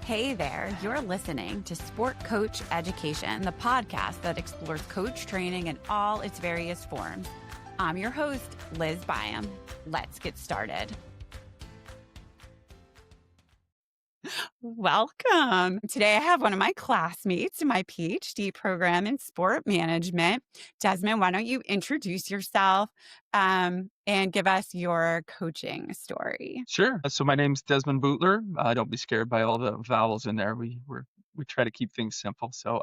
Hey there, you're listening to Sport Coach Education, the podcast that explores coach training in all its various forms. I'm your host, Liz Byam. Let's get started. Welcome. Today I have one of my classmates in my PhD program in sport management. Desmond, why don't you introduce yourself and give us your coaching story? Sure. So my name's Desmond Bouteiller. Don't be scared by all the vowels in there. We try to keep things simple. So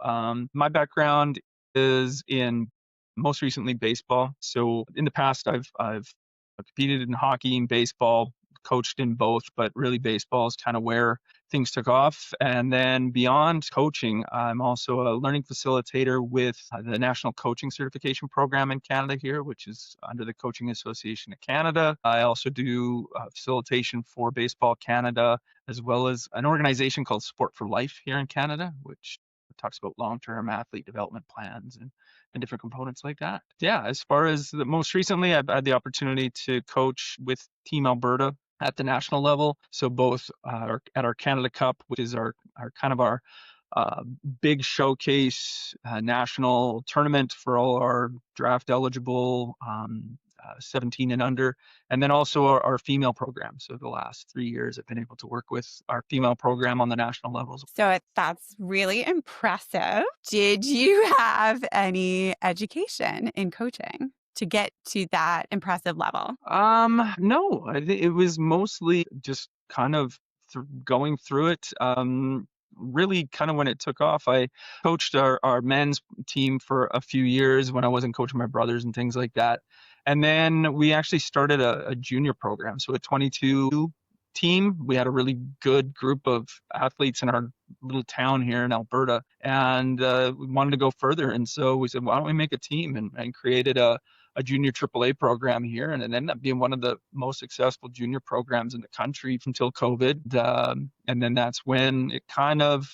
my background is in most recently baseball. So in the past, I've competed in hockey and baseball, coached in both, but really baseball is kind of where things took off. And then beyond coaching, I'm also a learning facilitator with the National Coaching Certification Program in Canada here, which is under the Coaching Association of Canada. I also do facilitation for Baseball Canada, as well as an organization called Sport for Life here in Canada, which talks about long-term athlete development plans and different components like that. Yeah, as far as most recently, I've had the opportunity to coach with Team Alberta at the national level. So both at our Canada Cup, which is our big showcase national tournament for all our draft eligible 17 and under, and then also our female program. So the last 3 years, I've been able to work with our female program on the national levels. So that's really impressive. Did you have any education in coaching to get to that impressive level? No, it was mostly just kind of going through it. Really kind of when it took off, I coached our men's team for a few years when I wasn't coaching my brothers and things like that. And then we actually started a junior program. So a 22 team. We had a really good group of athletes in our little town here in Alberta, and we wanted to go further. And so we said, why don't we make a team, and created a junior AAA program here, and it ended up being one of the most successful junior programs in the country until COVID. And then that's when it kind of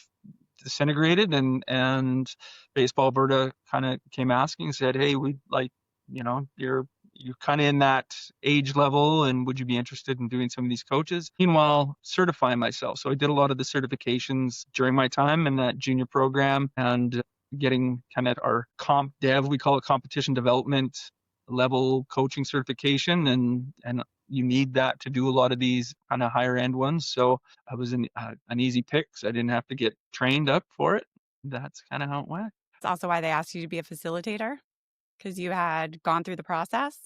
disintegrated, and Baseball Alberta kind of came asking, said, hey, we'd like, you're kind of in that age level, and would you be interested in doing some of these coaches? Meanwhile, certifying myself. So I did a lot of the certifications during my time in that junior program, and getting kind of our comp dev, we call it competition development level coaching certification, and you need that to do a lot of these kind of higher end ones. So I was an easy pick, so I didn't have to get trained up for it. That's kind of how it went. That's also why they asked you to be a facilitator, because you had gone through the process.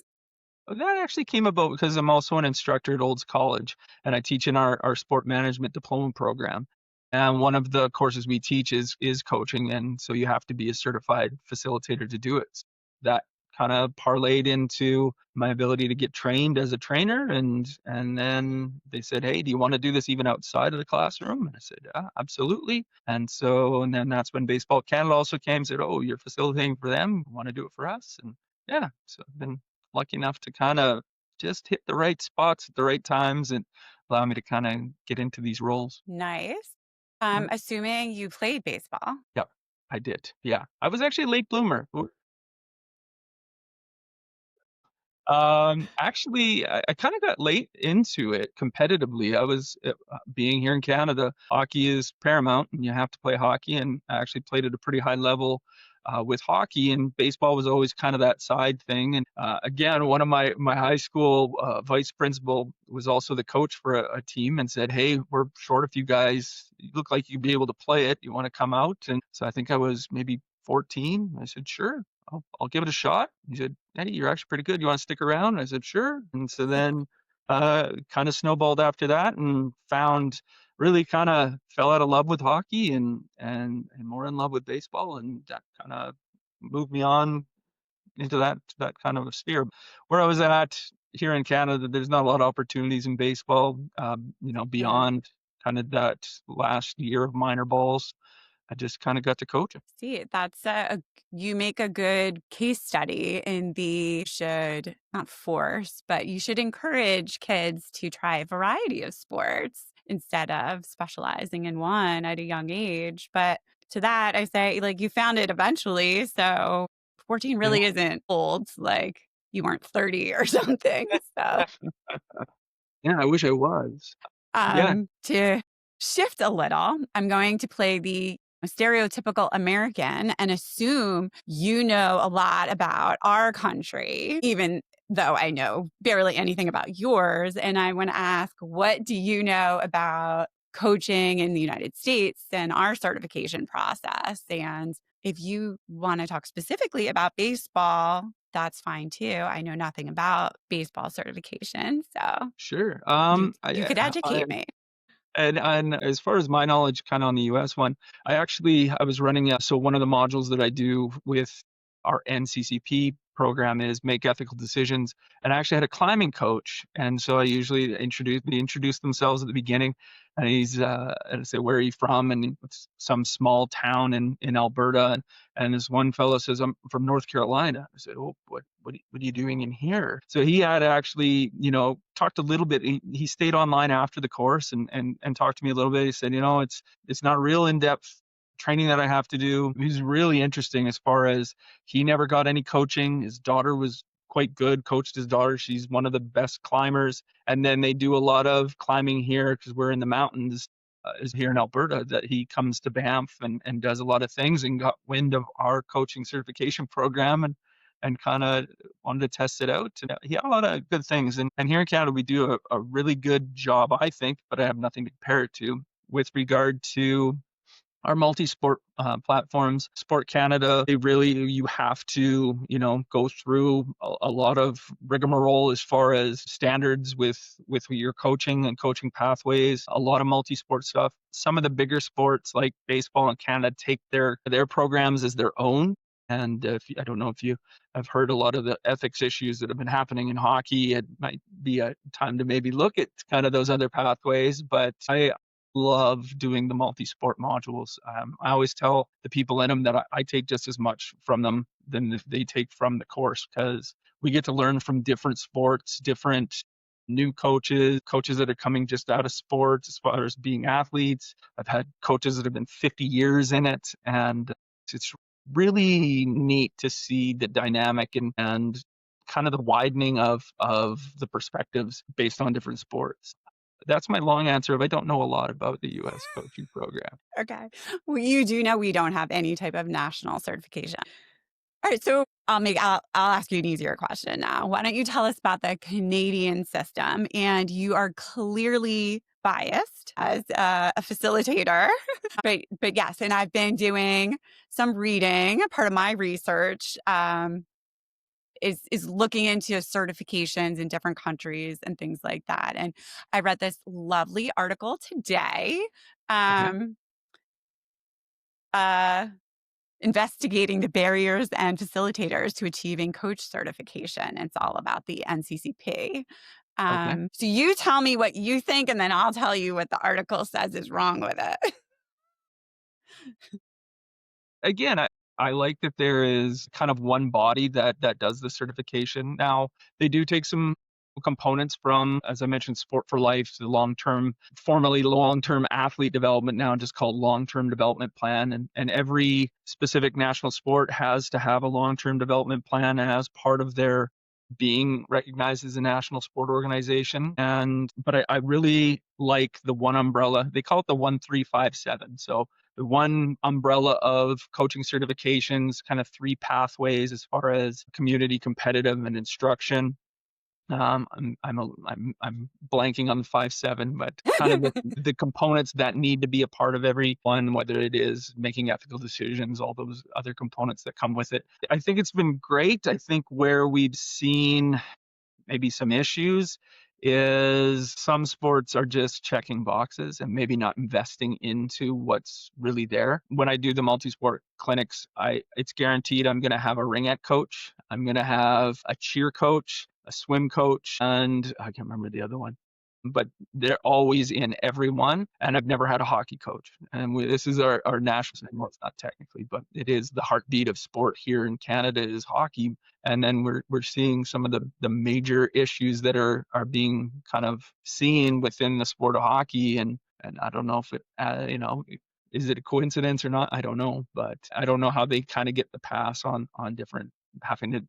That actually came about because I'm also an instructor at Olds College, and I teach in our sport management diploma program. And one of the courses we teach is coaching, and so you have to be a certified facilitator to do it. So that kind of parlayed into my ability to get trained as a trainer, and then they said, hey, do you want to do this even outside of the classroom? And I said, absolutely. And then that's when Baseball Canada also came and said, oh, you're facilitating for them, want to do it for us? And yeah, so I've been lucky enough to kind of just hit the right spots at the right times and allow me to kind of get into these roles. Nice. Mm. Assuming you played baseball. Yep, I did. Yeah, I was actually a late bloomer. Actually, I kind of got late into it competitively. I was being here in Canada, hockey is paramount, and you have to play hockey. And I actually played at a pretty high level with hockey, and baseball was always kind of that side thing. And again, one of my high school vice principal was also the coach for a team, and said, "Hey, we're short a few guys. You look like you'd be able to play it. You want to come out?" And so I think I was maybe 14. I said, "Sure. I'll give it a shot." He said, "Hey, you're actually pretty good. You want to stick around?" I said, "Sure." And so then kind of snowballed after that, and really kind of fell out of love with hockey, and more in love with baseball. And that kind of moved me on into that kind of a sphere. Where I was at here in Canada, there's not a lot of opportunities in baseball, beyond kind of that last year of minor balls. I just kind of got to coach it. See, that's you make a good case study in the should not force, but you should encourage kids to try a variety of sports instead of specializing in one at a young age. But to that, I say, like, you found it eventually. So 14 Yeah. really isn't old. Like, you weren't 30 or something. So, Yeah, I wish I was. Yeah. to shift a little. I'm going to play the stereotypical American and assume you know a lot about our country, even though I know barely anything about yours. And I want to ask, what do you know about coaching in the United States and our certification process? And if you want to talk specifically about baseball, that's fine too. I know nothing about baseball certification, so Sure. you could educate me. And as far as my knowledge, kind of on the US one, I was running so one of the modules that I do with our NCCP program is make ethical decisions. And I actually had a climbing coach, and so I usually they introduce themselves at the beginning, and and I say, where are you from? And it's some small town in Alberta, and this one fellow says, I'm from North Carolina. I said, oh, what are you doing in here? So he had actually, talked a little bit. He stayed online after the course and talked to me a little bit. He said, it's not real in-depth training that I have to do. It was really interesting as far as he never got any coaching. His daughter was quite good, coached his daughter. She's one of the best climbers. And then they do a lot of climbing here because we're in the mountains is here in Alberta, that he comes to Banff and does a lot of things, and got wind of our coaching certification program and kind of wanted to test it out. And he had a lot of good things. And here in Canada, we do a really good job, I think, but I have nothing to compare it to with regard to our multi-sport platforms. Sport Canada, you have to, go through a lot of rigmarole as far as standards with your coaching and coaching pathways, a lot of multi-sport stuff. Some of the bigger sports like baseball in Canada take their programs as their own. And I don't know if you have heard a lot of the ethics issues that have been happening in hockey. It might be a time to maybe look at kind of those other pathways, but I love doing the multi-sport modules. I always tell the people in them that I take just as much from them than if they take from the course, because we get to learn from different sports, different new coaches that are coming just out of sports as far as being athletes. I've had coaches that have been 50 years in it, and it's really neat to see the dynamic and kind of the widening of the perspectives based on different sports. That's my long answer of I don't know a lot about the US coaching program. Okay. Well, you do know we don't have any type of national certification. All right, so I'll ask you an easier question now. Why don't you tell us about the Canadian system? And you are clearly biased as a facilitator, but yes, and I've been doing some reading. Part of my research is looking into certifications in different countries and things like that. And I read this lovely article today. Okay. Um, uh, Investigating the barriers and facilitators to achieving coach certification. It's all about the NCCP. Okay. So you tell me what you think, and then I'll tell you what the article says is wrong with it. Again, I like that there is kind of one body that does the certification. Now, they do take some components from, as I mentioned, Sport for Life, the formerly long-term athlete development, now just called long-term development plan. And every specific national sport has to have a long-term development plan as part of their being recognized as a national sport organization. But I really like the one umbrella. They call it the 1357. So the one umbrella of coaching certifications, kind of three pathways as far as community, competitive, and instruction. I'm blanking on the 5-7, but kind of the components that need to be a part of every one, whether it is making ethical decisions, all those other components that come with it. I think it's been great. I think where we've seen maybe some issues is some sports are just checking boxes and maybe not investing into what's really there. When I do the multi-sport clinics, it's guaranteed I'm going to have a ringette coach, I'm going to have a cheer coach, a swim coach, and I can't remember the other one. But they're always in every one. And I've never had a hockey coach. And this is our national, well, it's not technically, but it is the heartbeat of sport here in Canada is hockey. And then we're seeing some of the major issues that are being kind of seen within the sport of hockey. And I don't know if it, is it a coincidence or not? I don't know. But I don't know how they kind of get the pass on different having to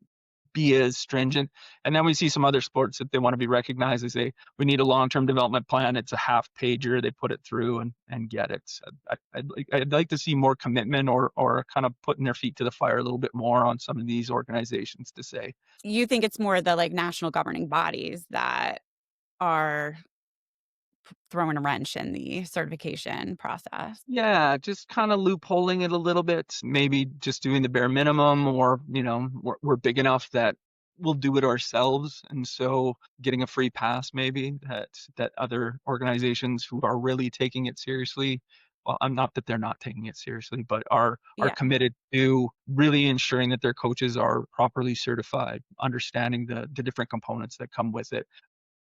be as stringent. And then we see some other sports that they want to be recognized. They say, we need a long-term development plan. It's a half pager. They put it through and get it. So I'd like to see more commitment or kind of putting their feet to the fire a little bit more on some of these organizations to say, You think it's more the like national governing bodies that are throwing a wrench in the certification process? yeah, just kind of loopholing it a little bit, maybe just doing the bare minimum, or, we're big enough that we'll do it ourselves. And so getting a free pass, maybe that other organizations who are really taking it seriously, well, I'm not that they're not taking it seriously, but are Yeah. committed to really ensuring that their coaches are properly certified, understanding the different components that come with it,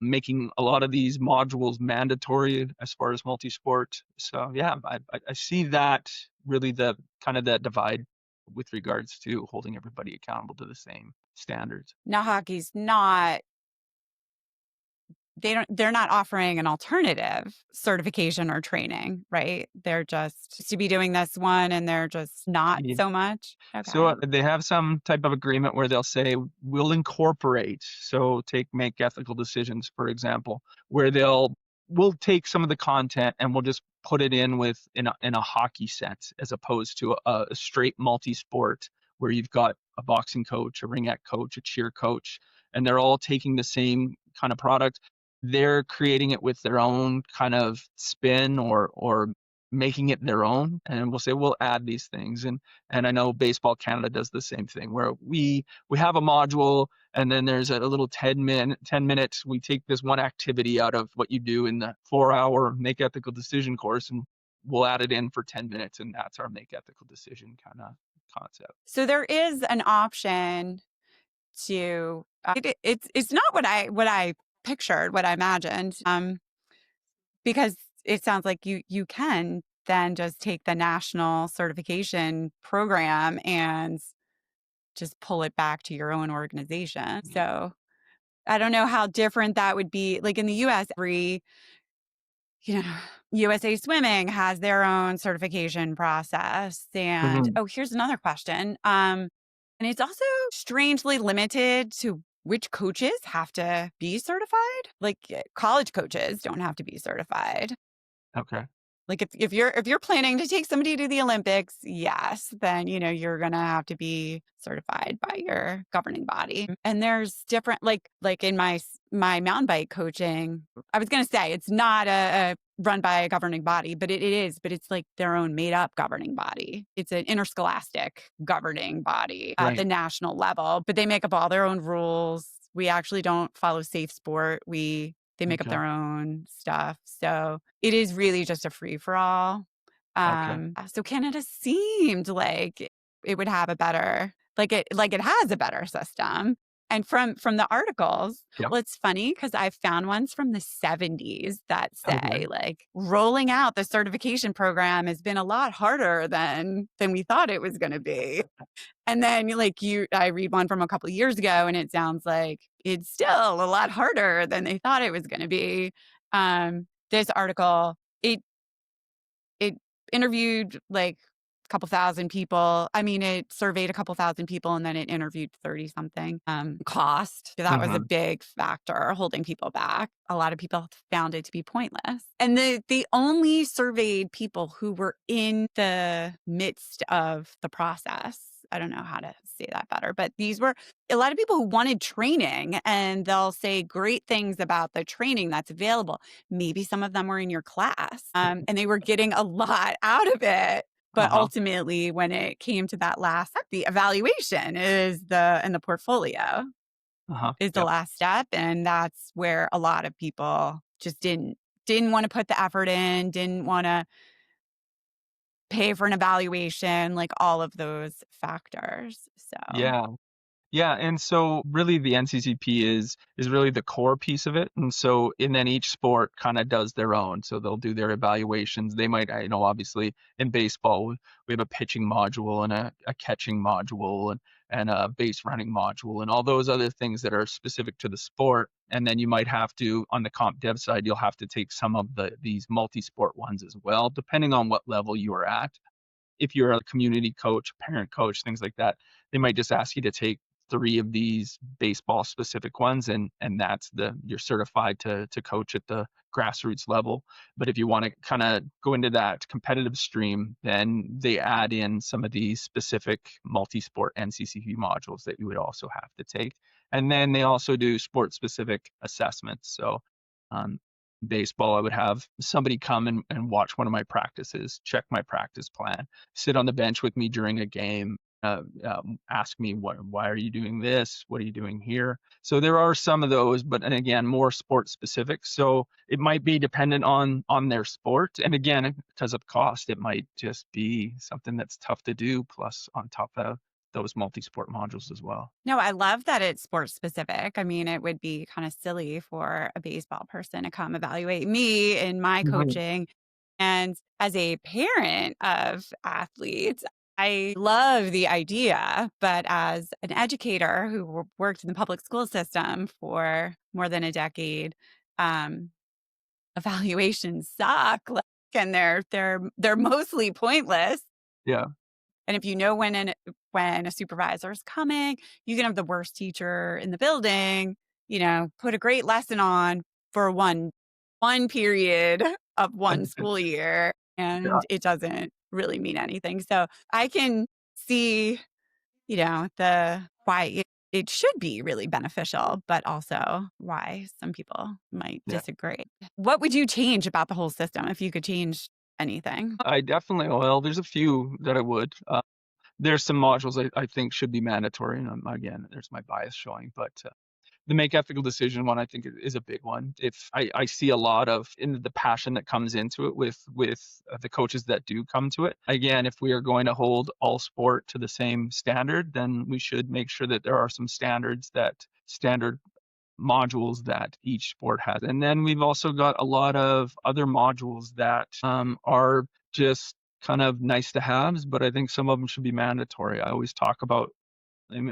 making a lot of these modules mandatory as far as multi-sport. So yeah, I see that really the kind of that divide with regards to holding everybody accountable to the same standards. Now hockey's not they're not offering an alternative certification or training, right? They're just to be doing this one and they're just not Yeah. so much. So Okay. they have some type of agreement where they'll say, we'll incorporate. So make ethical decisions, for example, where we'll take some of the content and we'll just put it in a hockey sense, as opposed to a straight multi-sport where you've got a boxing coach, a ringette coach, a cheer coach, and they're all taking the same kind of product. They're creating it with their own kind of spin, or making it their own, and we'll say we'll add these things. And I know Baseball Canada does the same thing, where we have a module, and then there's a little 10 minutes. We take this one activity out of what you do in the 4-hour Make Ethical Decision course, and we'll add it in for 10 minutes, and that's our Make Ethical Decision kind of concept. So there is an option to it's not what I pictured, what I imagined. Because it sounds like you can then just take the national certification program and just pull it back to your own organization. So I don't know how different that would be. Like in the US, you know, USA Swimming has their own certification process. And Mm-hmm. oh, here's another question. And it's also strangely limited to which coaches have to be certified. Like college coaches don't have to be certified. Okay. Like if you're planning to take somebody to the Olympics, yes, then you're gonna have to be certified by your governing body. And there's different like in my mountain bike coaching, I was gonna say it's not a run by a governing body, but it is, but it's like their own made up governing body. It's an interscholastic governing body at the Right. national level, but they make up all their own rules. We actually don't follow safe sport. They make up Okay. their own stuff. So it is really just a free for all. Okay. So Canada seemed like it would have a better, like it has a better system. And from the articles, Yep. well, it's funny because I found ones from the 70s that say Okay. like rolling out the certification program has been a lot harder than we thought it was going to be. And then I read one from a couple of years ago and it sounds like it's still a lot harder than they thought it was going to be. This article, it interviewed like a couple thousand people. I mean, it surveyed a couple thousand people and then it interviewed 30 something. Cost. That was a Mm-hmm. big factor holding people back. A lot of people found it to be pointless. And they only surveyed people who were in the midst of the process. I don't know how to say that better, but these were a lot of people who wanted training and they'll say great things about the training that's available. Maybe some of them were in your class and they were getting a lot out of it. But Uh-huh. ultimately, when it came to that last step, the evaluation and the portfolio Uh-huh. is the Yep. last step. And that's where a lot of people just didn't want to put the effort in, didn't want to pay for an evaluation, like all of those factors. So Yeah. Yeah, and so really the NCCP is really the core piece of it. And then each sport kind of does their own. So they'll do their evaluations. They might, I know, obviously in baseball, we have a pitching module and a catching module and a base running module and all those other things that are specific to the sport. And then you might have to, on the comp dev side, you'll have to take some of these multi-sport ones as well, depending on what level you are at. If you're a community coach, parent coach, things like that, they might just ask you to take 3 of these baseball specific ones, and that's you're certified to coach at the grassroots level. But if you want to kind of go into that competitive stream, then they add in some of these specific multi-sport NCCP modules that you would also have to take. And then they also do sport specific assessments. So um, baseball, I would have somebody come and watch one of my practices, check my practice plan, sit on the bench with me during a game, ask me why are you doing this? What are you doing here? So there are some of those, but and again, more sport specific. So it might be dependent on their sport. And again, because of cost, it might just be something that's tough to do. Plus, on top of those multi-sport modules as well. No, I love that it's sports specific. I mean, it would be kind of silly for a baseball person to come evaluate me in my Mhm. coaching. And as a parent of athletes, I love the idea, but as an educator who worked in the public school system for more than a decade, um, evaluations suck, like, and they're mostly pointless. Yeah. And if you know when a supervisor is coming, you can have the worst teacher in the building, put a great lesson on for one period of one school year, Yeah. and it doesn't really mean anything. So I can see, the why it should be really beneficial, but also why some people might Yeah. disagree. What would you change about the whole system if you could change anything? I definitely, well, there's a few that I would. There's some modules I think should be mandatory. And again, there's my bias showing, but the make ethical decision one I think is a big one. If I see a lot of in the passion that comes into it with the coaches that do come to it. Again, if we are going to hold all sport to the same standard, then we should make sure that there are some standard modules that each sport has. And then we've also got a lot of other modules that are just kind of nice to haves, but I think some of them should be mandatory. I always talk about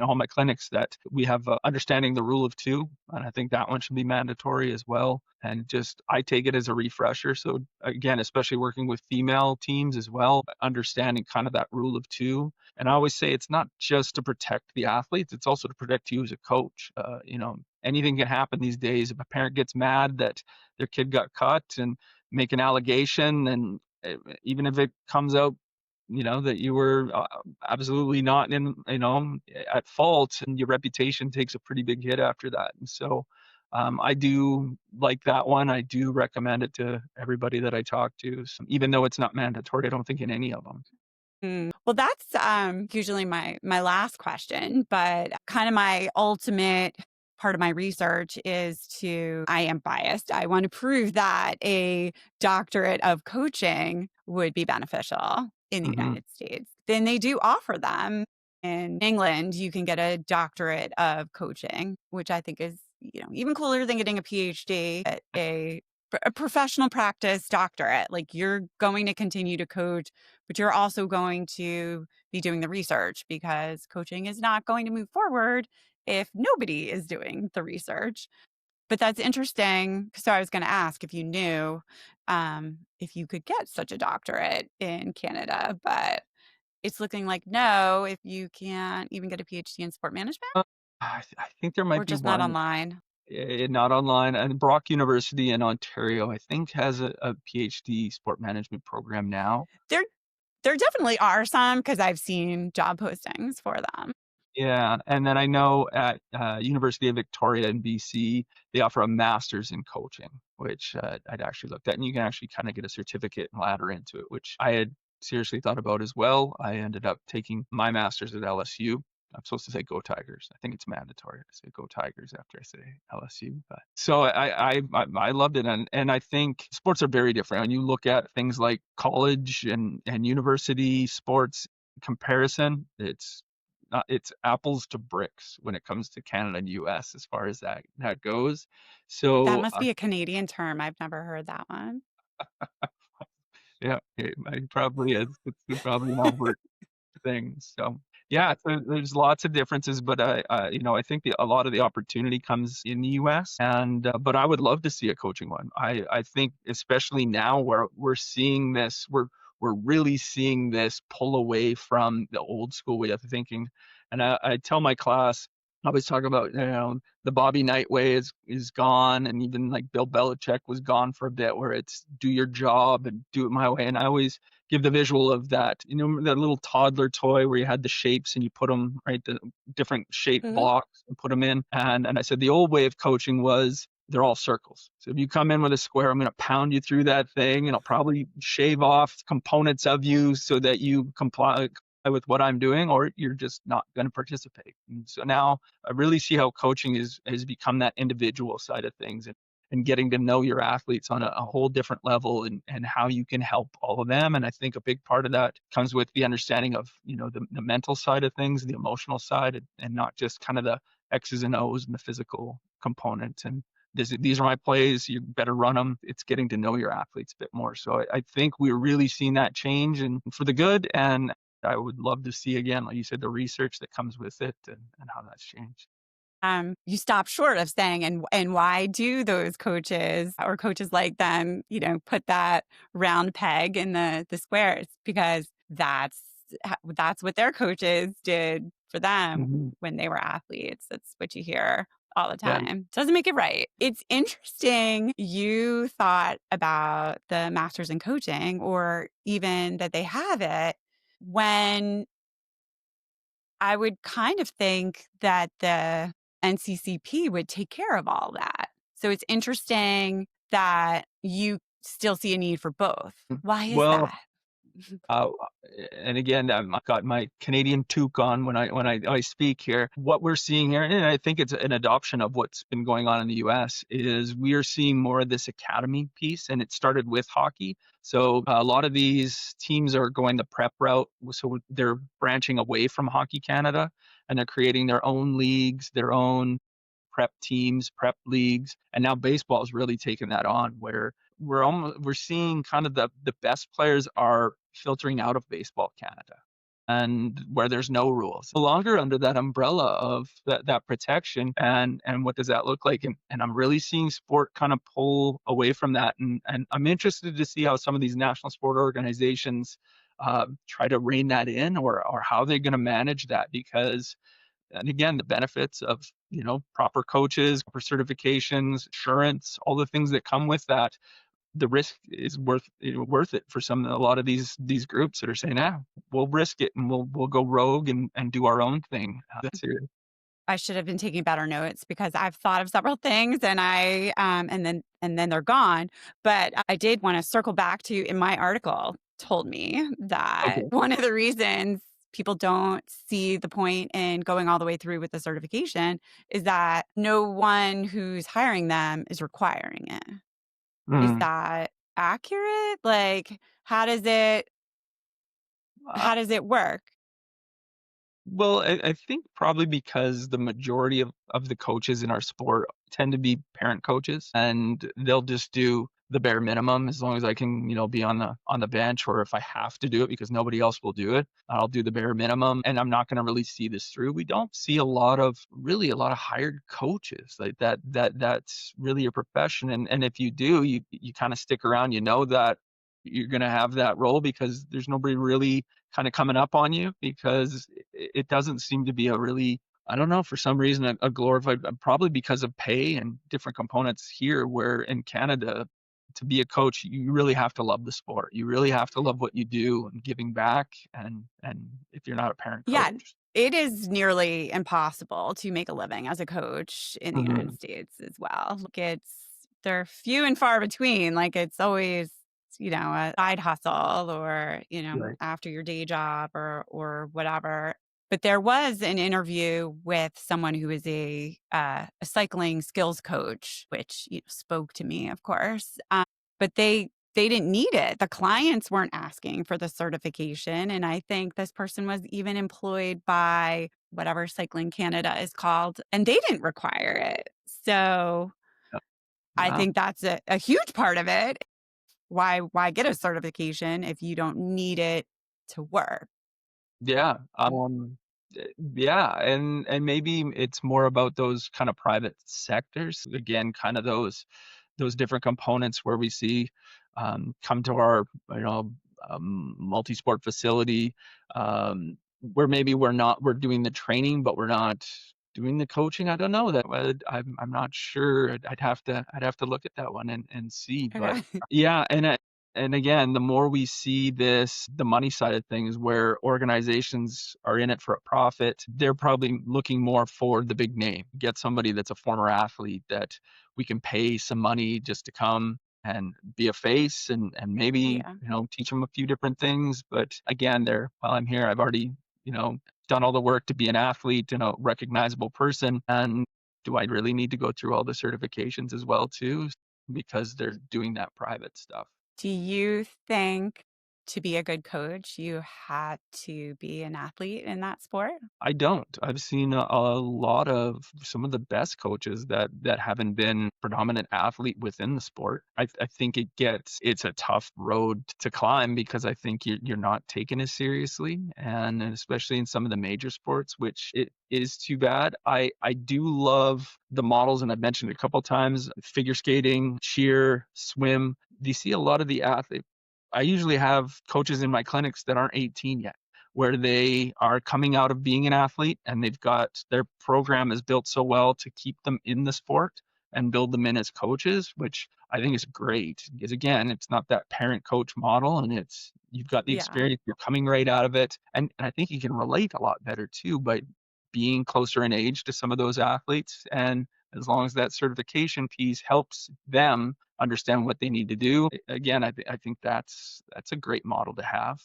all my clinics that we have understanding the rule of two, and I think that one should be mandatory as well. And just I take it as a refresher. So again, especially working with female teams as well, understanding kind of that rule of two. And I always say it's not just to protect the athletes; it's also to protect you as a coach. Anything can happen these days. If a parent gets mad that their kid got cut and make an allegation, and even if it comes out that you were absolutely not at fault, and your reputation takes a pretty big hit after that. And so I do like that one. I do recommend it to everybody that I talk to, so, even though it's not mandatory. I don't think in any of them. Well, that's usually my last question, but kind of my ultimate part of my research is I am biased. I want to prove that a doctorate of coaching would be beneficial in the Hmm. United States. Then they do offer them. In England, you can get a doctorate of coaching, which I think is, even cooler than getting a PhD at a professional practice doctorate. Like, you're going to continue to coach, but you're also going to be doing the research, because coaching is not going to move forward if nobody is doing the research. But that's interesting. So I was going to ask if you knew if you could get such a doctorate in Canada, but it's looking like no, if you can't even get a PhD in sport management I think there or might be just not one, online. not online, and Brock University in Ontario, I think, has a PhD sport management program now. There, there definitely are some, because I've seen job postings for them. Yeah, and then I know at University of Victoria in BC, they offer a master's in coaching, which I'd actually looked at, and you can actually kind of get a certificate and ladder into it, which I had seriously thought about as well. I ended up taking my master's at LSU. I'm supposed to say go Tigers. I think it's mandatory to say go Tigers after I say LSU. But so I loved it, and I think sports are very different. When you look at things like college and university sports comparison, it's apples to bricks when it comes to Canada and US as far as that goes. That So must be a Canadian term. I've never heard that one. yeah, it probably is. It's probably an Albert thing. So yeah, so there's lots of differences, but I think a lot of the opportunity comes in the U.S. and but I would love to see a coaching one. I think especially now where we're seeing this, we're really seeing this pull away from the old school way of thinking. And I tell my class, I always talk about, the Bobby Knight way is gone, and even like Bill Belichick was gone for a bit, where it's do your job and do it my way. And I always give the visual of that, that little toddler toy where you had the shapes and you put them right, the different shaped Mhm. blocks and put them in. And I said the old way of coaching was they're all circles. So if you come in with a square, I'm going to pound you through that thing, and I'll probably shave off components of you so that you comply with what I'm doing, or you're just not going to participate. And so now I really see how coaching has become that individual side of things, and getting to know your athletes on a whole different level, and how you can help all of them. And I think a big part of that comes with the understanding of, the mental side of things, the emotional side, and not just kind of the X's and O's and the physical component. And these are my plays. You better run them. It's getting to know your athletes a bit more. So I think we're really seeing that change, and for the good. And I would love to see again, like you said, the research that comes with it, and how that's changed. You stop short of saying, and why do those coaches or coaches like them, put that round peg in the squares? Because that's what their coaches did for them Mm-hmm. when they were athletes. That's what you hear all the Yeah. time. Doesn't make it right. It's interesting you thought about the masters in coaching, or even that they have it, when I would kind of think that the NCCP would take care of all that. So it's interesting that you still see a need for both. Why is Well, that? Uh, and again, I've got my Canadian toque on when I speak here. What we're seeing here, and I think it's an adoption of what's been going on in the U.S., is we are seeing more of this academy piece, and it started with hockey. So a lot of these teams are going the prep route, so they're branching away from Hockey Canada, and they're creating their own leagues, their own prep teams, prep leagues, and now baseball is really taking that on, where we're seeing kind of the best players are filtering out of Baseball Canada, and where there's no rules, no longer under that umbrella of that protection. And what does that look like? And I'm really seeing sport kind of pull away from that, and I'm interested to see how some of these national sport organizations try to rein that in, or how they're going to manage that. Because, and again, the benefits of, proper coaches, proper certifications, insurance, all the things that come with that, the risk is worth it for a lot of these groups that are saying, we'll risk it, and we'll go rogue, and do our own thing. That's serious. I should have been taking better notes, because I've thought of several things, and and then they're gone. But I did want to circle back to, in my article, told me that Okay. one of the reasons people don't see the point in going all the way through with the certification is that no one who's hiring them is requiring it. Is Mm. that accurate? Like, Uh, how does it work? Well, I think probably because the majority of the coaches in our sport tend to be parent coaches, and they'll just do the bare minimum. As long as I can, be on the bench, or if I have to do it because nobody else will do it, I'll do the bare minimum, and I'm not going to really see this through. We don't see a lot of hired coaches like that. That's really a profession, and if you do, you kind of stick around. You know that you're going to have that role because there's nobody really kind of coming up on you, because it doesn't seem to be a really, I don't know, for some reason, a glorified, probably because of pay and different components here, where in Canada, to be a coach, you really have to love the sport. You really have to love what you do and giving back. And if you're not a parent coach, Yeah, it is nearly impossible to make a living as a coach in the United mhm, States as well. Like, they're few and far between. Like, it's always, a side hustle, or, right. after your day job, or whatever. But there was an interview with someone who is a cycling skills coach, which, spoke to me, of course. But they didn't need it. The clients weren't asking for the certification, and I think this person was even employed by whatever Cycling Canada is called, and they didn't require it. So, Yeah. I Wow. think that's a huge part of it. Why get a certification if you don't need it to work? Yeah. Yeah, and maybe it's more about those kind of private sectors. Again, kind of those different components where we see come to our, multi-sport facility, where maybe we're doing the training, but we're not. doing the coaching, I don't know that. I'm not sure. I'd have to look at that one and see. But Okay. yeah, and again, the more we see this, the money side of things, where organizations are in it for a profit, they're probably looking more for the big name. Get somebody that's a former athlete that we can pay some money just to come and be a face and maybe, Yeah. teach them a few different things. But again, while I'm here, I've already, done all the work to be an athlete and a recognizable person. And do I really need to go through all the certifications as well too? Because they're doing that private stuff. Do you think to be a good coach, you had to be an athlete in that sport? I don't. I've seen a lot of some of the best coaches that haven't been predominant athlete within the sport. I think it's a tough road to climb because I think you're not taken as seriously, and especially in some of the major sports, which it is too bad. I do love the models, and I've mentioned it a couple times: figure skating, cheer, swim. Do you see a lot of the athletes? I usually have coaches in my clinics that aren't 18 yet, where they are coming out of being an athlete and they've got their program is built so well to keep them in the sport and build them in as coaches, which I think is great. Because again, it's not that parent coach model, and you've got the Yeah. experience, you're coming right out of it. And I think you can relate a lot better too by being closer in age to some of those athletes. And as long as that certification piece helps them understand what they need to do, again, I think that's a great model to have.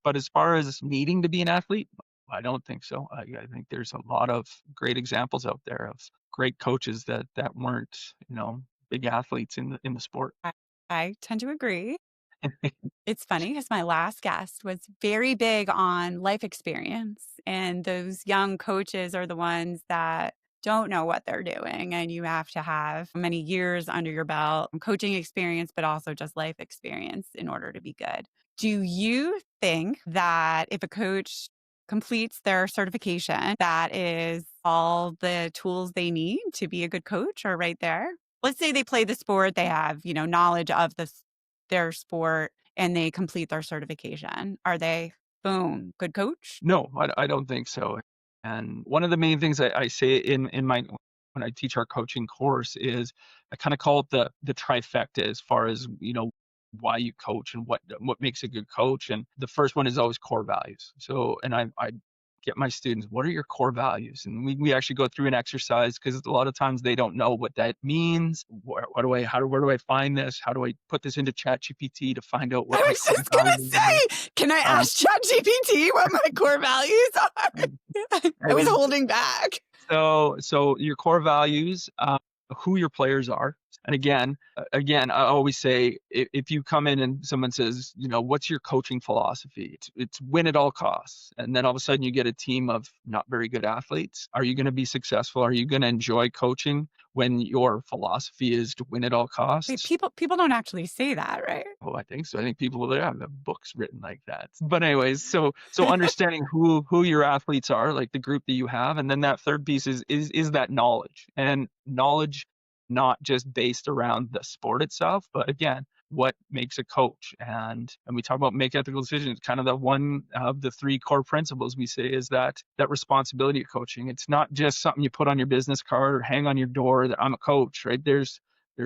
But as far as needing to be an athlete, I don't think so. I think there's a lot of great examples out there of great coaches that weren't, big athletes in the sport. I, I tend to agree. It's funny because my last guest was very big on life experience, and those young coaches are the ones that don't know what they're doing. And you have to have many years under your belt, coaching experience, but also just life experience in order to be good. Do you think that if a coach completes their certification, that is all the tools they need to be a good coach are right there? Let's say they play the sport, they have, knowledge of their sport and they complete their certification. Are they, boom, good coach? No, I don't think so. And one of the main things I say in my when I teach our coaching course is I kind of call it the trifecta as far as, why you coach and what makes a good coach. And the first one is always core values. So, and I get my students, what are your core values? And we actually go through an exercise because a lot of times they don't know what that means. Where do I find this? How do I put this into ChatGPT to find out I what my was core just going to values are? say, can I Um, ask ChatGPT what my core values are? I was and holding back. So your core values, who your players are, and again, I always say if you come in and someone says, what's your coaching philosophy? It's win at all costs, and then all of a sudden you get a team of not very good athletes. Are you going to be successful? Are you going to enjoy coaching when your philosophy is to win at all Wait, costs? people don't actually say that, right? Oh, I think so. I think people there have books written like that. But anyways, so understanding who your athletes are, like the group that you have, and then that third piece is that knowledge. And knowledge not just based around the sport itself, but again, what makes a coach. And we talk about make ethical decisions, kind of the one of the three core principles we say is that responsibility of coaching. It's not just something you put on your business card or hang on your door that I'm a coach, right? There's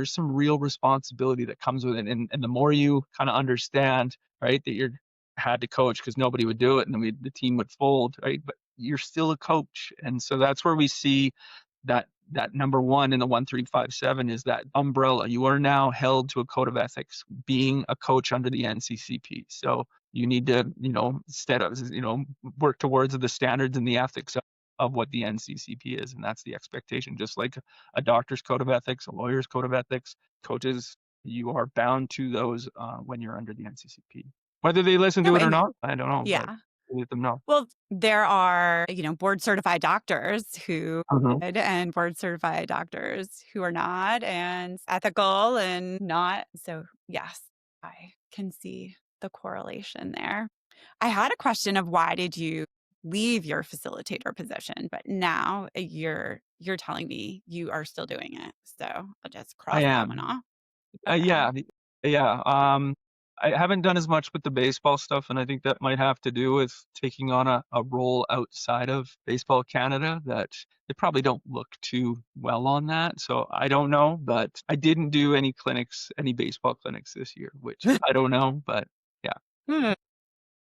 some real responsibility that comes with it. And the more you kind of understand, right, that you're had to coach because nobody would do it and then the team would fold, right? But you're still a coach. And so that's where we see that number one in the 1357 is that umbrella. You are now held to a code of ethics being a coach under the NCCP. So you need to, instead of, work towards the standards and the ethics of what the NCCP is. And that's the expectation, just like a doctor's code of ethics, a lawyer's code of ethics, coaches, you are bound to those when you're under the NCCP. Whether they listen No, to it or and not, I don't know, but yeah. let them know. Well, there are, board certified doctors who Mhm. and board certified doctors who are not and ethical and not. So, yes, I can see the correlation there. I had a question of why did you leave your facilitator position, but now you're telling me you are still doing it. So, I'll just I cross that one am. off. Okay. Yeah. Yeah. I haven't done as much with the baseball stuff, and I think that might have to do with taking on a role outside of Baseball Canada that they probably don't look too well on that. So I don't know, but I didn't do any clinics, any baseball clinics this year, which I don't know, but yeah, Hmm.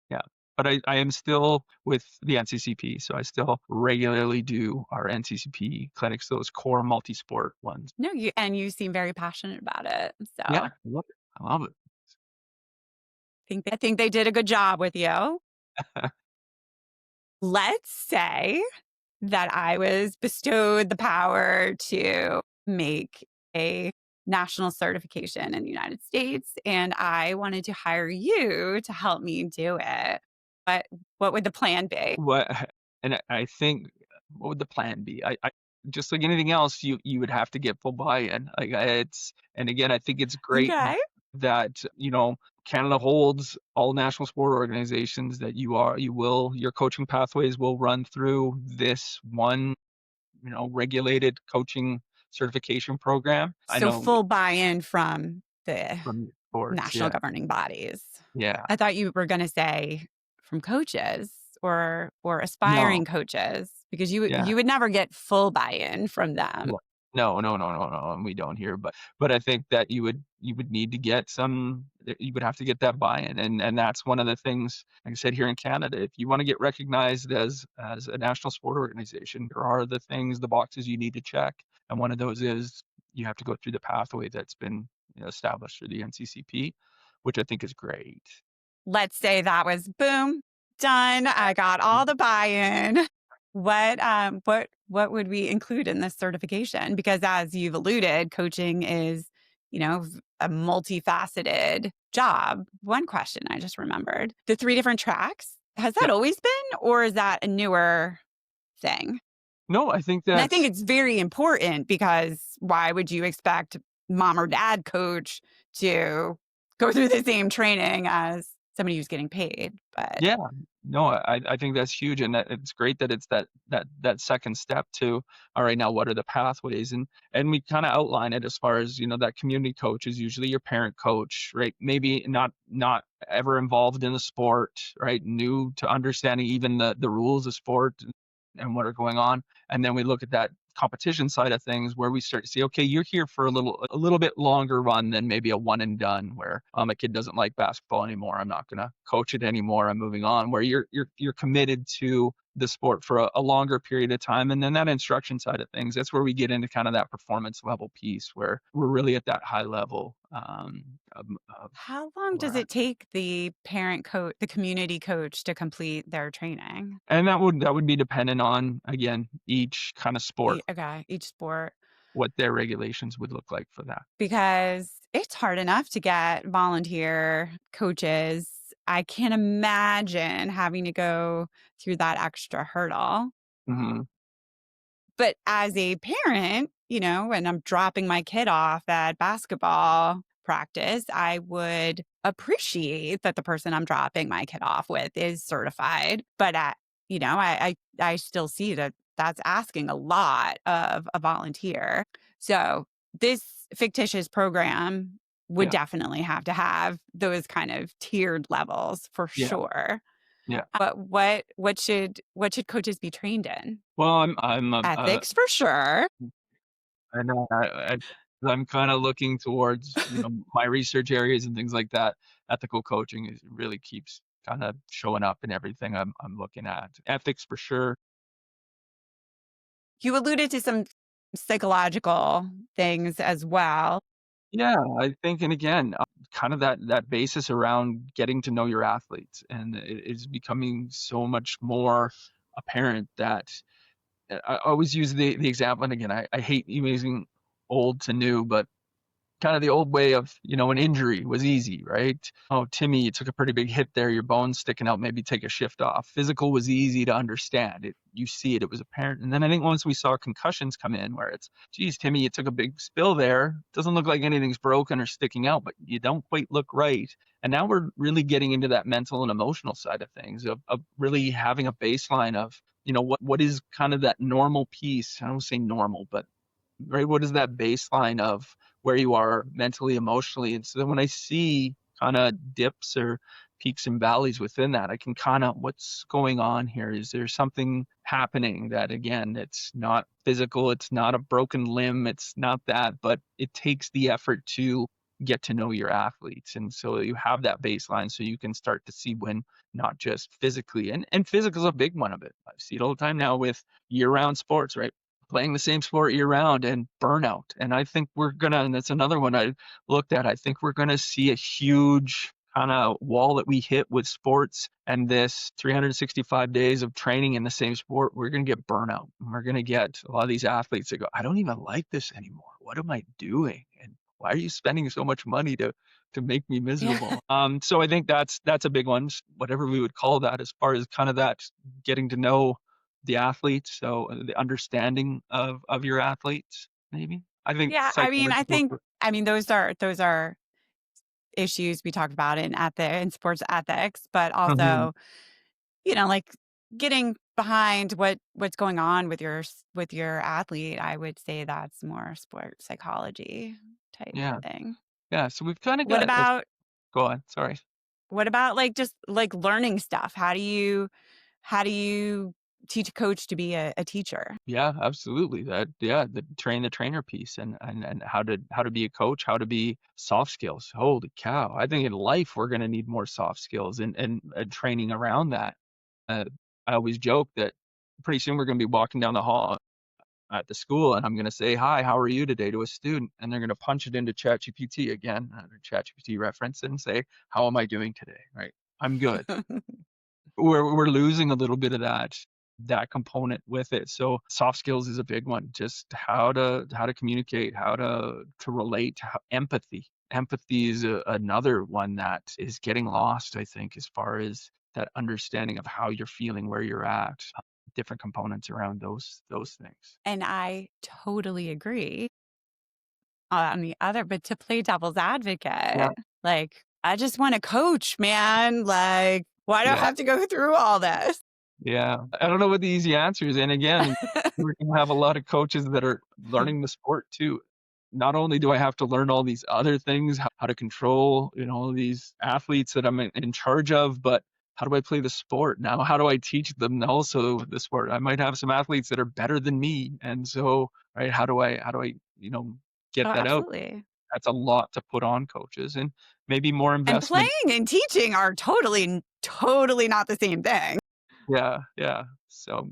yeah. But I am still with the NCCP, so I still regularly do our NCCP clinics, those core multi-sport ones. No, you seem very passionate about it. So Yeah, I I love it. I love it. think they did a good job with you. Let's say that I was bestowed the power to make a national certification in the United States and I wanted to hire you to help me do it. But what would the plan be? What and I think what would the plan be? I just like anything else, you would have to get full buy-in. Like it's and again, I think it's great Okay. that, Canada holds all national sport organizations that your coaching pathways will run through this one, regulated coaching certification program. I So know full buy-in from the from sports, national yeah. governing bodies. Yeah. I thought you were going to say from coaches or No. aspiring coaches because Yeah. you would never get full buy-in from them. No. No, no, no, no, no, and we don't here, but I think that you would need to get you would have to get that buy-in, and that's one of the things, like I said, here in Canada, if you wanna get recognized as a national sport organization, there are the boxes you need to check, and one of those is you have to go through the pathway that's been, established through the NCCP, which I think is great. Let's say that was boom, done. I got all the buy-in. What would we include in this certification? Because as you've alluded, coaching is, a multifaceted job. One question I just remembered. The three different tracks, has that Yeah. always been, or is that a newer thing? No, I think And I think that's it's very important because why would you expect mom or dad coach to go through the same training as somebody who's getting paid? But Yeah. No, I think that's huge, and that it's great that it's that second step to, all right, now what are the pathways? And we kinda outline it as far as, that community coach is usually your parent coach, right? Maybe not ever involved in the sport, right? New to understanding even the rules of sport and what are going on. And then we look at that competition side of things where we start to see, okay, you're here for a little bit longer run than maybe a one and done where a kid doesn't like basketball anymore. I'm not gonna coach it anymore. I'm moving on. Where you're committed to the sport for a longer period of time. And then that instruction side of things, that's where we get into kind of that performance level piece where we're really at that high level of how long does where it take the parent coach, the community coach to complete their training? and that would be dependent on, again, each kind of sport, Okay, each sport. what their regulations would look like for that. Because it's hard enough to get volunteer coaches. I can't imagine having to go through that extra hurdle. Mhm. But as a parent, when I'm dropping my kid off at basketball practice, I would appreciate that the person I'm dropping my kid off with is certified. But I still see that that's asking a lot of a volunteer. So this fictitious program would Yeah. definitely have to have those kind of tiered levels for Yeah. sure. Yeah. But what should coaches be trained in? Well, I'm Ethics for sure. I know I'm kind of looking towards, my research areas and things like that. Ethical coaching really keeps kind of showing up in everything I'm looking at. Ethics for sure. You alluded to some psychological things as well. Yeah, I think, and again, kind of that basis around getting to know your athletes, and it is becoming so much more apparent that I always use the example, and again, I hate using old to new, but kind of the old way of, an injury was easy, right? Oh, Timmy, you took a pretty big hit there, your bone's sticking out, maybe take a shift off. Physical was easy to understand. You see it, it was apparent. And then I think once we saw concussions come in, where it's, geez, Timmy, you took a big spill there. Doesn't look like anything's broken or sticking out, but you don't quite look right. And now we're really getting into that mental and emotional side of things, of really having a baseline of, what is kind of that normal piece. I don't say normal, but right, what is that baseline of where you are mentally, emotionally? And so then when I see kind of dips or peaks and valleys within that. I can kind of, what's going on here? Is there something happening that, again, it's not physical, it's not a broken limb, it's not that, but it takes the effort to get to know your athletes. And so you have that baseline so you can start to see when not just physically, and physical is a big one of it. I see it all the time now with year-round sports, right? Playing the same sport year round and burnout. And I think we're gonna, and that's another one I looked at, I think we're gonna see a huge kind of wall that we hit with sports and this 365 days of training in the same sport. We're going to get burnout. We're going to get a lot of these athletes that go, I don't even like this anymore. What am I doing? And why are you spending so much money to make me Yeah. miserable? So I think that's a big one, whatever we would call that, as far as kind of that getting to know the athletes, so the understanding of your athletes, maybe. I think Yeah, psychological. those are issues we talked about in sports ethics, but Mhm. also, like getting behind what's going on with with your athlete. I would say that's more sport psychology type Yeah, thing. yeah. So we've kind of What got a, about go on. Sorry. what about like just like learning stuff? How do you teach a coach to be a teacher? Yeah, absolutely. That, yeah, the train the trainer piece, and how to be a coach, how to be soft skills. Holy cow! I think in life we're going to need more soft skills and training around that. Uh, I always joke that pretty soon we're going to be walking down the hall at the school, and I'm going to say, "Hi, how are you today?" to a student, and they're going to punch it into ChatGPT again, ChatGPT reference, and say, "How am I doing today?" Right? I'm good. We're losing a little bit of that component with it. So soft skills is a big one. Just how to communicate, how to relate, empathy. Empathy is another one that is getting lost, I think, as far as that understanding of how you're feeling, where you're at, different components around those things. And I totally agree on the other, but to play devil's Yeah, advocate, like, I just want to coach, man. Like, why do I yeah. have to go through all this? Yeah, I don't know what the easy answer is, and again, we're gonna have a lot of coaches that are learning the sport too. Not only do I have to learn all these other things, how to control, these athletes that I'm in charge of, but how do I play the sport now? How do I teach them also the sport? I might have some athletes that are better than me, and so, right, how do I get Oh, that out? absolutely. That's a lot to put on coaches, and maybe more And playing investment. and teaching are totally, totally not the same thing. Yeah, yeah. So,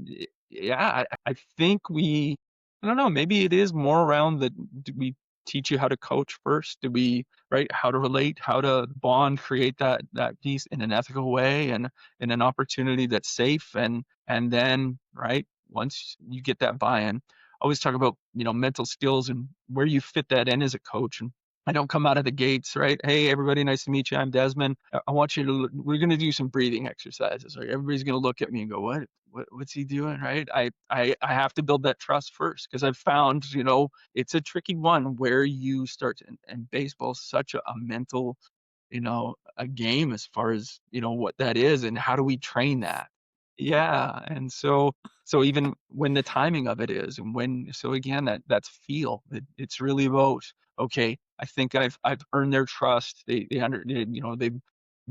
yeah, I think I don't know, maybe it is more around do we teach you how to coach first? Do we, right, how to relate, how to bond, create that piece in an ethical way and in an opportunity that's safe, and then, right, once you get that buy-in, I always talk about, mental skills and where you fit that in as a coach. And I don't come out of the gates, right? Hey, everybody, nice to meet you. I'm Desmond. I want you to, we're going to do some breathing exercises. Right? Everybody's going to look at me and go, what's he doing? Right. I have to build that trust first because I've found, it's a tricky one where you start to, and baseball's such a mental, a game as far as, what that is and how do we train that? Yeah. And so even when the timing of it is, and so again, that's feel. It's really about, okay, I think I've earned their trust. They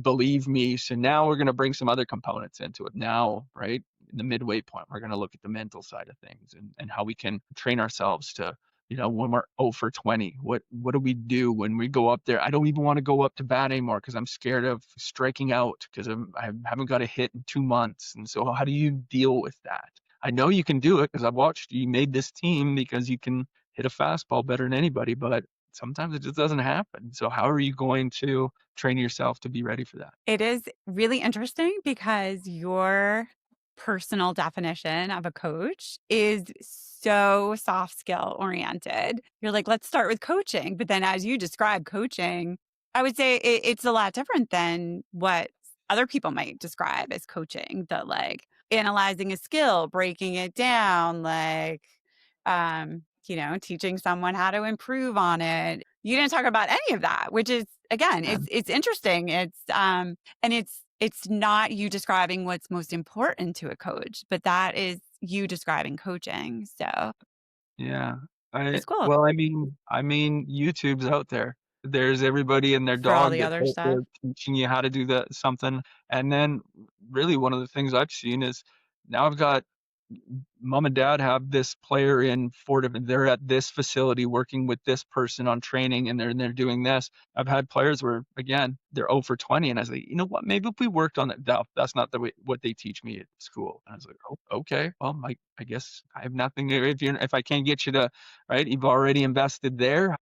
believe me. So now we're going to bring some other components into it. Now, right in the midway point, we're going to look at the mental side of things and how we can train ourselves to, when we're 0 for 20, what do we do when we go up there? I don't even want to go up to bat anymore because I'm scared of striking out because I haven't got a hit in 2 months. And so how do you deal with that? I know you can do it because I've watched you made this team because you can hit a fastball better than anybody, but sometimes it just doesn't happen. So how are you going to train yourself to be ready for that? It is really interesting because your personal definition of a coach is so soft skill oriented. You're like, let's start with coaching. But then as you describe coaching, I would say it's a lot different than what other people might describe as coaching, the like analyzing a skill, breaking it down, like, teaching someone how to improve on it. You didn't talk about any of that, which is again, Yeah. it's interesting. And it's not you describing what's most important to a coach, but that is you describing coaching. So Yeah. I it's cool. well, I mean YouTube's out there. there's everybody and their for all dog the that other stuff. they're teaching you how to do that something. And then really one of the things I've seen is now I've got mom and dad have this player in 4 different, they're at this facility working with this person on training and they're doing this. I've had players where again they're 0 for 20 and I was like, you know what, maybe if we worked on that, that's not the way what they teach me at school. And I was like, oh, okay, well I guess I have nothing to, if I can't get you to, right, you've already invested there,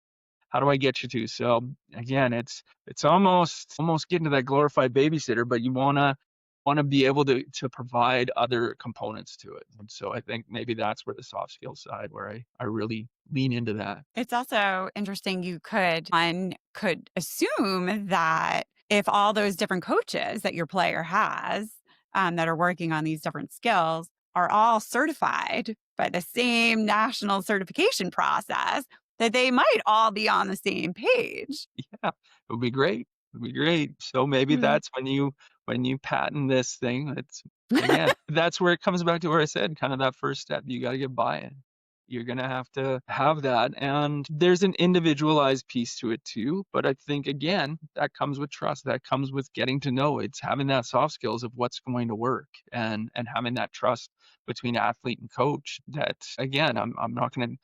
how do I get you to? So again, it's almost getting to that glorified babysitter, but you wanna be able to provide other components to it. And so I think maybe that's where the soft skills side where I really lean into that. It's also interesting one could assume that if all those different coaches that your player has, that are working on these different skills are all certified by the same national certification process, that they might all be on the same page. Yeah, it would be great. It would be great. So maybe Mm. that's when you patent this thing, it's again, that's where it comes back to where I said kind of that first step. You got to get buy-in. You're gonna have to have that. And there's an individualized piece to it too. But I think again, that comes with trust. That comes with getting to know. It's having that soft skills of what's going to work and having that trust between athlete and coach that again, I'm not gonna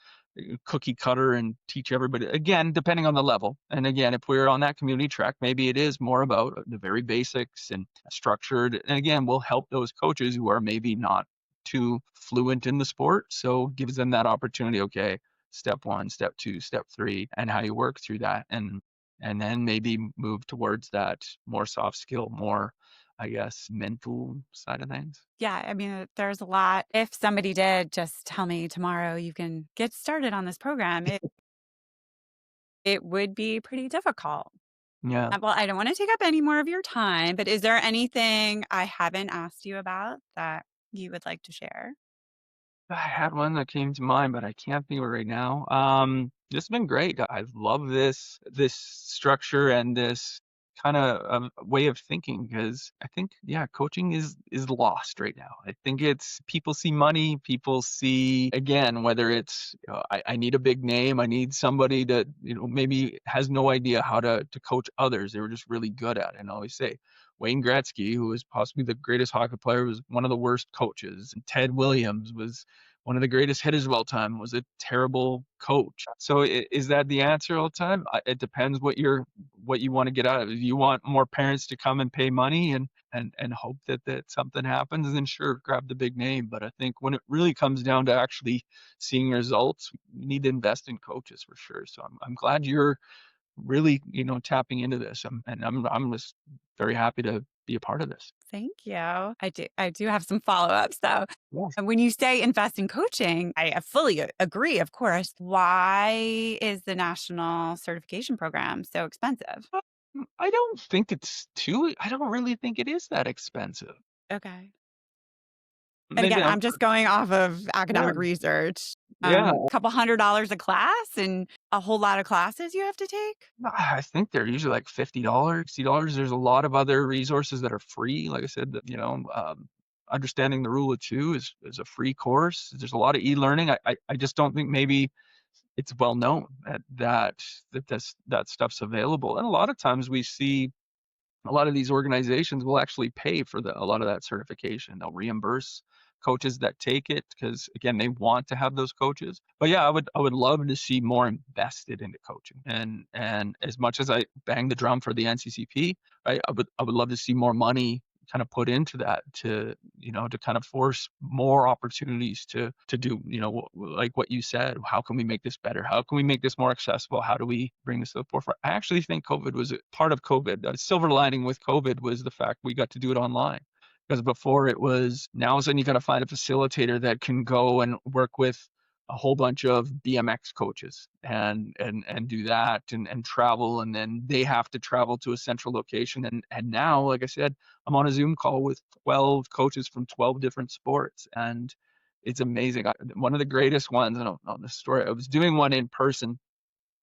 cookie cutter and teach everybody again depending on the level. And again, if we're on that community track, maybe it is more about the very basics and structured, and again we'll help those coaches who are maybe not too fluent in the sport, so gives them that opportunity. Okay, step 1, step 2, step 3, and how you work through that, and then maybe move towards that more soft skill, more I guess mental side of things. Yeah, I mean, there's a lot. If somebody did just tell me tomorrow you can get started on this program, it would be pretty difficult. Yeah. Well, I don't want to take up any more of your time, but is there anything I haven't asked you about that you would like to share? I had one that came to mind, but I can't think of it right now. This has been great. I love this structure and this kind of way of thinking because I think yeah, coaching is lost right now. I think it's people see money, people see again whether it's I need a big name, I need somebody that maybe has no idea how to coach others. They were just really good at it. And I always say Wayne Gretzky, who was possibly the greatest hockey player, was one of the worst coaches. And Ted Williams was one of the greatest hitters of all time, was a terrible coach. So is that the answer all the time? It depends what you want to get out of it. If you want more parents to come and pay money and hope that something happens, then sure, grab the big name. But I think when it really comes down to actually seeing results, you need to invest in coaches for sure. So I'm glad you're really, tapping into this. I'm just very happy to be a part of this. Thank you. I do have some follow-ups though. Yes. And when you say invest in coaching, I fully agree, of course. Why is the national certification program so expensive? I don't really think it is that expensive. Okay. And Maybe again, I'm I'm just going off of yeah, academic research. yeah. Couple $100 a class and a whole lot of classes you have to take? I think they're usually like $50, $60. There's a lot of other resources that are free. Like I said, understanding the rule of two is a free course. There's a lot of e-learning. I just don't think maybe it's well known that stuff's available. And a lot of times we see a lot of these organizations will actually pay for a lot of that certification. They'll reimburse coaches that take it because again they want to have those coaches. But yeah, I would love to see more invested into coaching. And as much as I bang the drum for the NCCP, right, I would love to see more money kind of put into that to kind of force more opportunities to do like what you said. How can we make this better? How can we make this more accessible? How do we bring this to the forefront? I actually think COVID was a part of COVID. A silver lining with COVID was the fact we got to do it online. Because before it was now all of a sudden you got to find a facilitator that can go and work with a whole bunch of BMX coaches and do that and travel, and then they have to travel to a central location. And now, like I said, I'm on a Zoom call with 12 coaches from 12 different sports, and it's amazing. One of the greatest ones, I don't know the story. I was doing one in person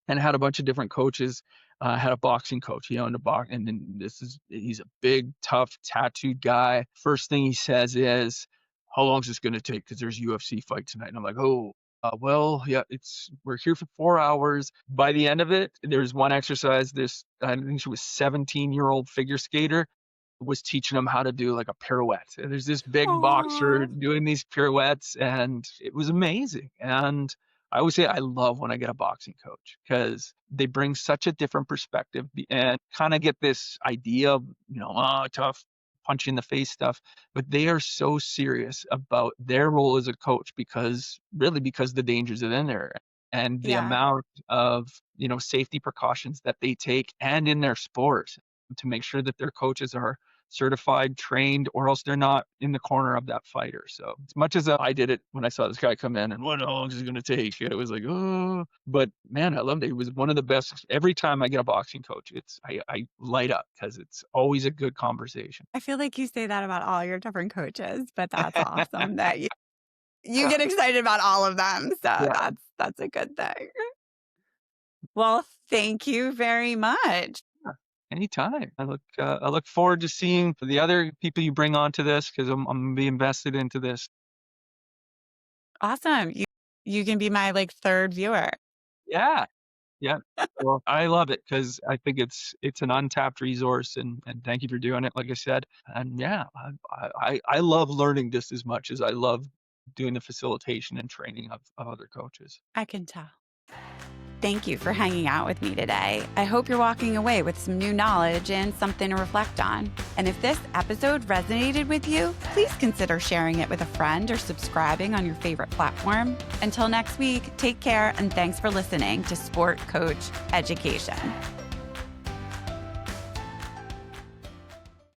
and had a bunch of different coaches. Had a boxing coach, he owned a box, and then he's a big, tough, tattooed guy. First thing he says is, "How long is this going to take? Because there's UFC fight tonight." And I'm like, "Oh." Well, yeah, we're here for 4 hours. By the end of it, there's one exercise. This, I think she was 17-year-old figure skater, was teaching them how to do like a pirouette. And there's this big boxer Aw. doing these pirouettes, and it was amazing. And I always say I love when I get a boxing coach because they bring such a different perspective and kind of get this idea of, tough, punch you in the face stuff, but they are so serious about their role as a coach because the dangers are in there and the Yeah. amount of, safety precautions that they take and in their sport to make sure that their coaches are certified, trained, or else they're not in the corner of that fighter. So as much as I did it when I saw this guy come in and what long is it going to take? It was like, oh, but man, I loved it. It was one of the best. Every time I get a boxing coach, I light up because it's always a good conversation. I feel like you say that about all your different coaches, but that's awesome that you get excited about all of them. So Yeah. that's a good thing. Well, thank you very much. Anytime. I look forward to seeing the other people you bring onto this because I'm gonna be invested into this. Awesome. You can be my like third viewer. Yeah, yeah. Well, I love it because I think it's an untapped resource, and thank you for doing it. Like I said, and yeah, I love learning just as much as I love doing the facilitation and training of other coaches. I can tell. Thank you for hanging out with me today. I hope you're walking away with some new knowledge and something to reflect on. And if this episode resonated with you, please consider sharing it with a friend or subscribing on your favorite platform. Until next week, take care and thanks for listening to Sport Coach Education.